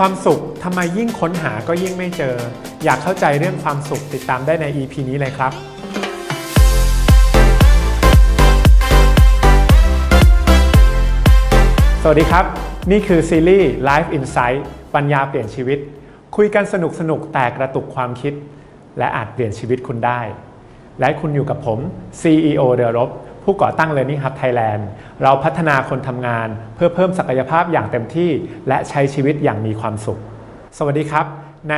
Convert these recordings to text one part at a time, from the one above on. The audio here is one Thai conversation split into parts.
ความสุขทำไมยิ่งค้นหาก็ยิ่งไม่เจออยากเข้าใจเรื่องความสุขติดตามได้ใน EP นี้เลยครับสวัสดีครับนี่คือซีรีส์ Life Insight ปัญญาเปลี่ยนชีวิตคุยกันสนุกแต่กระตุกความคิดและอาจเปลี่ยนชีวิตคุณได้และคุณอยู่กับผม CEO เดลรบผู้ก่อตั้ง Learning Hub Thailand เราพัฒนาคนทำงานเพื่อเพิ่มศักยภาพอย่างเต็มที่และใช้ชีวิตอย่างมีความสุขสวัสดีครับใน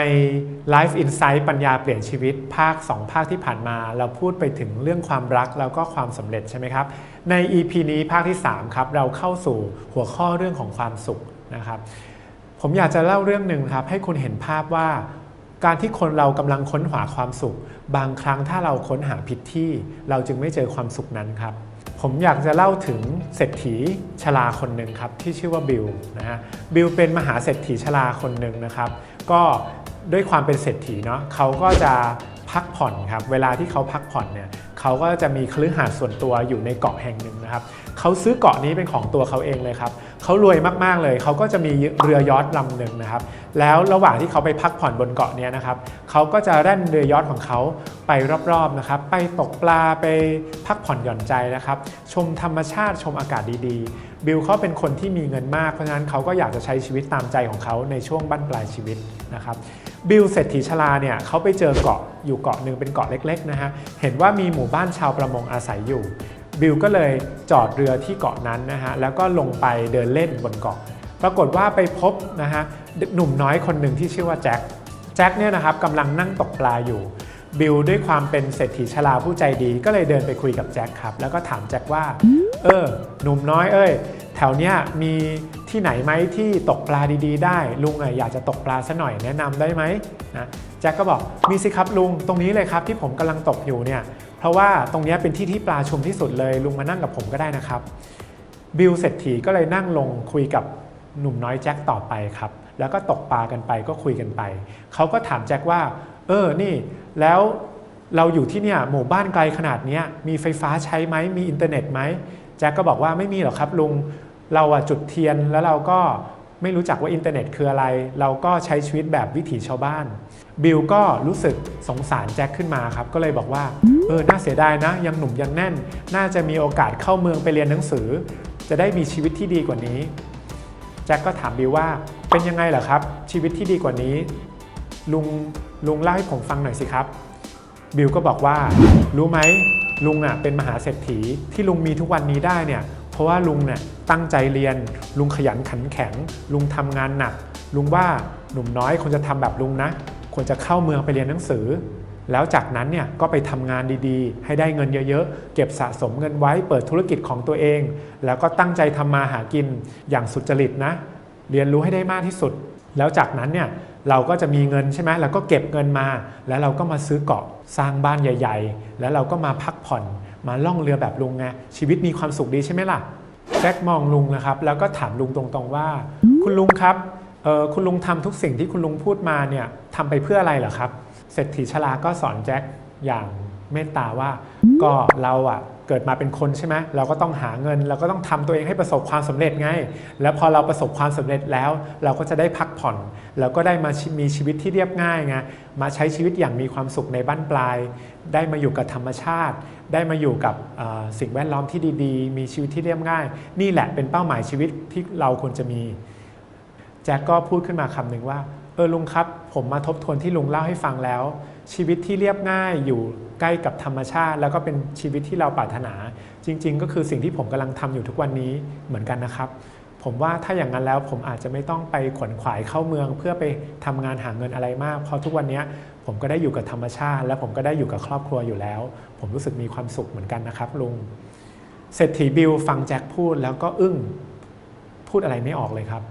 Life Insight ปัญญาเปลี่ยนชีวิตภาค 2 ภาคที่ผ่านมาเราพูดไปถึงเรื่องความรักแล้วก็ความสำเร็จใช่ไหมครับใน EP นี้ภาคที่ 3 ครับเราเข้าสู่หัวข้อเรื่องของความสุขนะครับผมอยากจะเล่าเรื่องหนึ่งครับให้คุณเห็นภาพว่าการที่คนเรากำลังค้นหาความสุขบางครั้งถ้าเราค้นหาผิดที่เราจึงไม่เจอความสุขนั้นครับผมอยากจะเล่าถึงเศรษฐีชราคนหนึ่งครับที่ชื่อว่าบิลนะฮะบิลเป็นมหาเศรษฐีชราคนหนึ่งนะครับก็ด้วยความเป็นเศรษฐีเนาะเขาก็จะพักผ่อนครับเวลาที่เขาพักผ่อนเนี่ยเขาก็จะมีคฤหาสน์ส่วนตัวอยู่ในเกาะแห่งหนึ่งนะครับเขาซื้อเกาะนี้เป็นของตัวเขาเองเลยครับเขารวยมากๆเลยเขาก็จะมีเรือยอชต์ลำหนึ่งนะครับแล้วระหว่างที่เขาไปพักผ่อนบนเกาะนี้นะครับเขาก็จะแล่นเรือยอชต์ของเขาไปรอบๆนะครับไปตกปลาไปพักผ่อนหย่อนใจนะครับชมธรรมชาติชมอากาศดีๆบิลเขาเป็นคนที่มีเงินมากเพราะฉะนั้นเขาก็อยากจะใช้ชีวิตตามใจของเขาในช่วงบั้นปลายชีวิตนะครับบิลเศรษฐีชราเนี่ยเขาไปเจอเกาะอยู่เกาะหนึ่งเป็นเกาะเล็กๆนะฮะเห็นว่ามีหมู่บ้านชาวประมงอาศัยอยู่บิลก็เลยจอดเรือที่เกาะนั้นนะฮะแล้วก็ลงไปเดินเล่นบนเกาะปรากฏว่าไปพบนะฮะหนุ่มน้อยคนหนึ่งที่ชื่อว่าแจ็คเนี่ยนะครับกำลังนั่งตกปลาอยู่บิลด้วยความเป็นเศรษฐีชราผู้ใจดีก็เลยเดินไปคุยกับแจ็คครับแล้วก็ถามแจ็คว่าหนุ่มน้อยแถวเนี้ยมีที่ไหนไหมที่ตกปลาดีๆได้ลุงอยากจะตกปลาซะหน่อยแนะนำได้ไหมนะแจ็คก็บอกมีสิครับลุงตรงนี้เลยครับที่ผมกำลังตกอยู่เนี่ยเพราะว่าตรงนี้เป็นที่ปลาชุมที่สุดเลยลุงมานั่งกับผมก็ได้นะครับบิลเศรษฐีก็เลยนั่งลงคุยกับหนุ่มน้อยแจ็คต่อไปครับแล้วก็ตกปลากันไปก็คุยกันไปเขาก็ถามแจ็คว่านี่แล้วเราอยู่ที่เนี่ยหมู่บ้านไกลขนาดนี้มีไฟฟ้าใช้ไหมมีอินเทอร์เน็ตไหมแจ็คก็บอกว่าไม่มีหรอกครับลุงเราจุดเทียนแล้วเราก็ไม่รู้จักว่าอินเทอร์เน็ตคืออะไรเราก็ใช้ชีวิตแบบวิถีชาวบ้านบิลก็รู้สึกสงสารแจ็คขึ้นมาครับก็เลยบอกว่าน่าเสียดายนะยังหนุ่มยังแน่นน่าจะมีโอกาสเข้าเมืองไปเรียนหนังสือจะได้มีชีวิตที่ดีกว่านี้แจ็คก็ถามบิลว่าเป็นยังไงล่ะครับชีวิตที่ดีกว่านี้ลุงเล่าให้ผมฟังหน่อยสิครับบิลก็บอกว่ารู้ไหมลุงเป็นมหาเศรษฐีที่ลุงมีทุกวันนี้ได้เนี่ยเพราะว่าลุงตั้งใจเรียนลุงขยันขันแข็งลุงทำงานหนักลุงว่าหนุ่มน้อยควรจะทำแบบลุงนะควรจะเข้าเมืองไปเรียนหนังสือแล้วจากนั้นเนี่ยก็ไปทำงานดีๆให้ได้เงินเยอะๆเก็บสะสมเงินไว้เปิดธุรกิจของตัวเองแล้วก็ตั้งใจทำมาหากินอย่างสุจริตนะเรียนรู้ให้ได้มากที่สุดแล้วจากนั้นเนี่ยเราก็จะมีเงินใช่ไหมแล้วก็เก็บเงินมาแล้วเราก็มาซื้อเกาะสร้างบ้านใหญ่ๆแล้วเราก็มาพักผ่อนมาล่องเรือแบบลุงไงชีวิตมีความสุขดีใช่ไหมล่ะแจ็คมองลุงนะครับแล้วก็ถามลุงตรงๆว่าคุณลุงครับคุณลุงทำทุกสิ่งที่คุณลุงพูดมาเนี่ยทำไปเพื่ออะไรเหรอครับเศรษฐีชราก็สอนแจ็คอย่างเมตตาว่าก็เราเกิดมาเป็นคนใช่ไหมเราก็ต้องหาเงินเราก็ต้องทำตัวเองให้ประสบความสำเร็จไงแล้วพอเราประสบความสำเร็จแล้วเราก็จะได้พักผ่อนแล้วก็ได้มามีชีวิตที่เรียบง่ายไงมาใช้ชีวิตอย่างมีความสุขในบั้นปลายได้มาอยู่กับธรรมชาติได้มาอยู่กับสิ่งแวดล้อมที่ดีๆมีชีวิตที่เรียบง่ายนี่แหละเป็นเป้าหมายชีวิตที่เราควรจะมีแจ็คก็พูดขึ้นมาคำหนึ่งว่าลุงครับผมมาทบทวนที่ลุงเล่าให้ฟังแล้วชีวิตที่เรียบง่ายอยู่ใกล้กับธรรมชาติแล้วก็เป็นชีวิตที่เราปรารถนาจริงๆก็คือสิ่งที่ผมกำลังทำอยู่ทุกวันนี้เหมือนกันนะครับผมว่าถ้าอย่างนั้นแล้วผมอาจจะไม่ต้องไปขวนขวายเข้าเมืองเพื่อไปทำงานหาเงินอะไรมากเพราะทุกวันนี้ผมก็ได้อยู่กับธรรมชาติและผมก็ได้อยู่กับครอบครัวอยู่แล้วผมรู้สึกมีความสุขเหมือนกันนะครับลุงเศรษฐีบิลฟังแจ็คพูดแล้วก็อึ้งพูดอะไรไม่ออกเลยครับ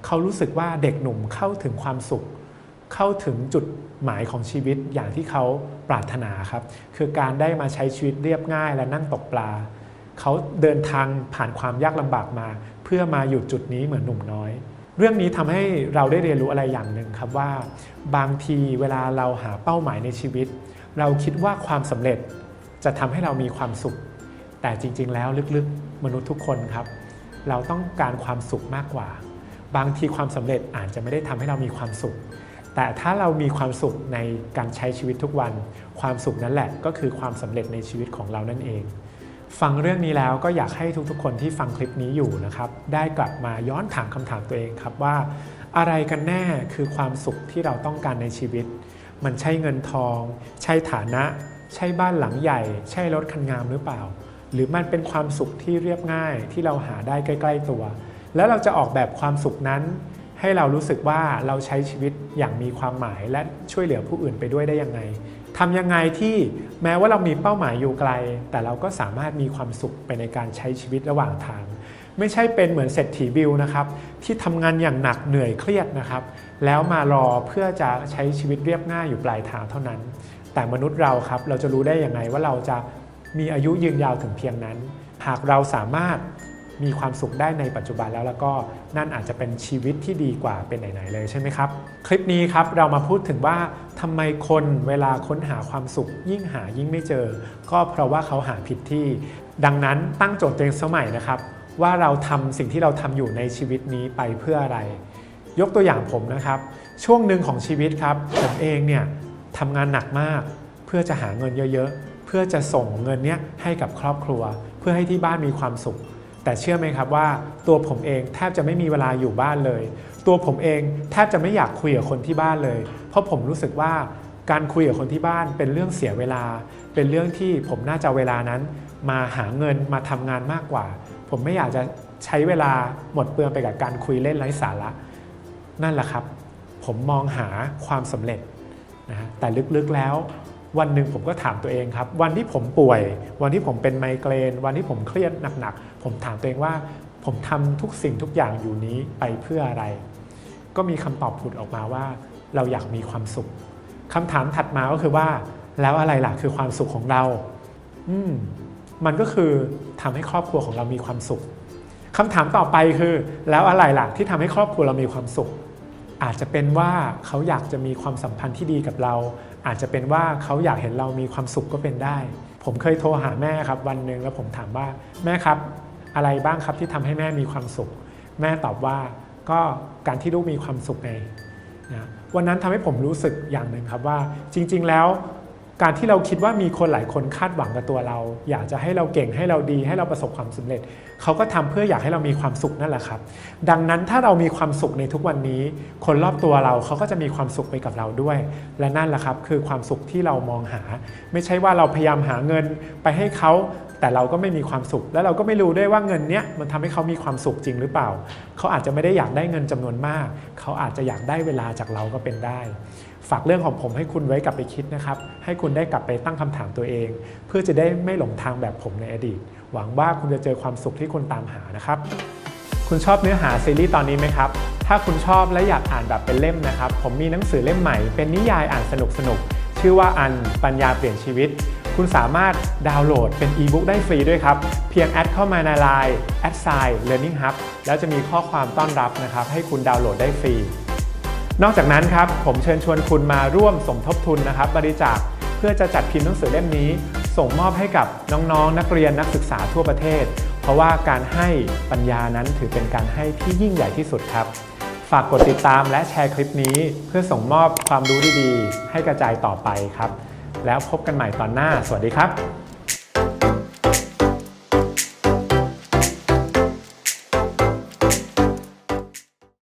เขารู้สึกว่าเด็กหนุ่มเข้าถึงความสุขเข้าถึงจุดหมายของชีวิตอย่างที่เขาปรารถนาครับคือการได้มาใช้ชีวิตเรียบง่ายและนั่งตกปลาเขาเดินทางผ่านความยากลำบากมาเพื่อมาอยู่จุดนี้เหมือนหนุ่มน้อยเรื่องนี้ทำให้เราได้เรียนรู้อะไรอย่างหนึ่งครับว่าบางทีเวลาเราหาเป้าหมายในชีวิตเราคิดว่าความสำเร็จจะทำให้เรามีความสุขแต่จริงๆแล้วลึกๆมนุษย์ทุกคนครับเราต้องการความสุขมากกว่า บางทีความสำเร็จอาจจะไม่ได้ทำให้เรามีความสุขแต่ถ้าเรามีความสุขในการใช้ชีวิตทุกวันความสุขนั้นแหละก็คือความสำเร็จในชีวิตของเรานั่นเองฟังเรื่องนี้แล้วก็อยากให้ทุกๆคนที่ฟังคลิปนี้อยู่นะครับได้กลับมาย้อนถามคำถามตัวเองครับว่าอะไรกันแน่คือความสุขที่เราต้องการในชีวิตมันใช่เงินทองใช่ฐานะใช่บ้านหลังใหญ่ใช่รถคันงามหรือเปล่าหรือมันเป็นความสุขที่เรียบง่ายที่เราหาได้ใกล้ๆตัวแล้วเราจะออกแบบความสุขนั้นให้เรารู้สึกว่าเราใช้ชีวิตอย่างมีความหมายและช่วยเหลือผู้อื่นไปด้วยได้ยังไงทำยังไงที่แม้ว่าเรามีเป้าหมายอยู่ไกลแต่เราก็สามารถมีความสุขไปในการใช้ชีวิตระหว่างทางไม่ใช่เป็นเหมือนเศรษฐีบิลนะครับที่ทำงานอย่างหนักเหนื่อยเครียดนะครับแล้วมารอเพื่อจะใช้ชีวิตเรียบง่ายอยู่ปลายทางเท่านั้นแต่มนุษย์เราครับเราจะรู้ได้ยังไงว่าเราจะมีอายุยืนยาวถึงเพียงนั้นหากเราสามารถมีความสุขได้ในปัจจุบันแล้วก็นั่นอาจจะเป็นชีวิตที่ดีกว่าเป็นไหนๆเลยใช่ไหมครับคลิปนี้ครับเรามาพูดถึงว่าทำไมคนเวลาค้นหาความสุขยิ่งหายิ่งไม่เจอก็เพราะว่าเขาหาผิดที่ดังนั้นตั้งโจทย์ตัวเองสมัยนะครับว่าเราทำสิ่งที่เราทำอยู่ในชีวิตนี้ไปเพื่ออะไรยกตัวอย่างผมนะครับช่วงหนึ่งของชีวิตครับผมเองเนี่ยทำงานหนักมากเพื่อจะหาเงินเยอะๆเพื่อจะส่งเงินเนี้ยให้กับครอบครัวเพื่อให้ที่บ้านมีความสุขแต่เชื่อไหมครับว่าตัวผมเองแทบจะไม่มีเวลาอยู่บ้านเลยตัวผมเองแทบจะไม่อยากคุยกับคนที่บ้านเลยเพราะผมรู้สึกว่าการคุยกับคนที่บ้านเป็นเรื่องเสียเวลาเป็นเรื่องที่ผมน่าจะเวลานั้นมาหาเงินมาทำงานมากกว่าผมไม่อยากจะใช้เวลาหมดเปลืองไปกับการคุยเล่นไร้สาระนั่นแหละครับผมมองหาความสำเร็จนะแต่ลึกๆแล้ววันหนึ่งผมก็ถามตัวเองครับวันที่ผมป่วยวันที่ผมเป็นไมเกรนวันที่ผมเครียดหนักๆผมถามตัวเองว่าผมทำทุกสิ่งทุกอย่างอยู่นี้ไปเพื่ออะไรก็มีคำตอบผุดออกมาว่าเราอยากมีความสุขคำถามถัดมาก็คือว่าแล้วอะไรล่ะคือความสุขของเรามันก็คือทำให้ครอบครัวของเรามีความสุขคำถามต่อไปคือแล้วอะไรล่ะที่ทำให้ครอบครัวเรามีความสุขอาจจะเป็นว่าเขาอยากจะมีความสัมพันธ์ที่ดีกับเราอาจจะเป็นว่าเขาอยากเห็นเรามีความสุขก็เป็นได้ผมเคยโทรหาแม่ครับวันหนึ่งแล้วผมถามว่าแม่ครับอะไรบ้างครับที่ทำให้แม่มีความสุขแม่ตอบว่าก็การที่ลูกมีความสุขไงนะวันนั้นทำให้ผมรู้สึกอย่างหนึ่งครับว่าจริงๆแล้วการที่เราคิดว่ามีคนหลายคนคาดหวังกับตัวเราอยากจะให้เราเก่งให้เราดีให้เราประสบความสำเร็จเขาก็ทำเพื่ออยากให้เรามีความสุขนั่นแหละครับดังนั้นถ้าเรามีความสุขในทุกวันนี้คนรอบตัวเราเขาก็จะมีความสุขไปกับเราด้วยและนั่นแหละครับคือความสุขที่เรามองหาไม่ใช่ว่าเราพยายามหาเงินไปให้เขาแต่เราก็ไม่มีความสุขแล้วเราก็ไม่รู้ด้วยว่าเงินเนี้ยมันทำให้เขามีความสุขจริงหรือเปล่าเขาอาจจะไม่ได้อยากได้เงินจำนวนมากเขาอาจจะอยากได้เวลาจากเราก็เป็นได้ฝากเรื่องของผมให้คุณไว้กลับไปคิดนะครับให้คุณได้กลับไปตั้งคำถามตัวเองเพื่อจะได้ไม่หลงทางแบบผมในอดีตหวังว่าคุณจะเจอความสุขที่คุณตามหานะครับคุณชอบเนื้อหาซีรีส์ตอนนี้ไหมครับถ้าคุณชอบและอยากอ่านแบบเป็นเล่มนะครับผมมีหนังสือเล่มใหม่เป็นนิยายอ่านสนุกชื่อว่าอันปัญญาเปลี่ยนชีวิตคุณสามารถดาวน์โหลดเป็นอีบุ๊กได้ฟรีด้วยครับเพียงแอดเข้ามาใน LINE @learning hub แล้วจะมีข้อความต้อนรับนะครับให้คุณดาวน์โหลดได้ฟรีนอกจากนั้นครับผมเชิญชวนคุณมาร่วมสมทบทุนนะครับบริจาคเพื่อจะจัดพิมพ์หนังสือเล่มนี้ส่งมอบให้กับน้องๆนักเรียนนักศึกษาทั่วประเทศเพราะว่าการให้ปัญญานั้นถือเป็นการให้ที่ยิ่งใหญ่ที่สุดครับฝากกดติดตามและแชร์คลิปนี้เพื่อส่งมอบความรู้ดีๆให้กระจายต่อไปครับแล้วพบกันใหม่ตอนหน้าสวัสดีครับ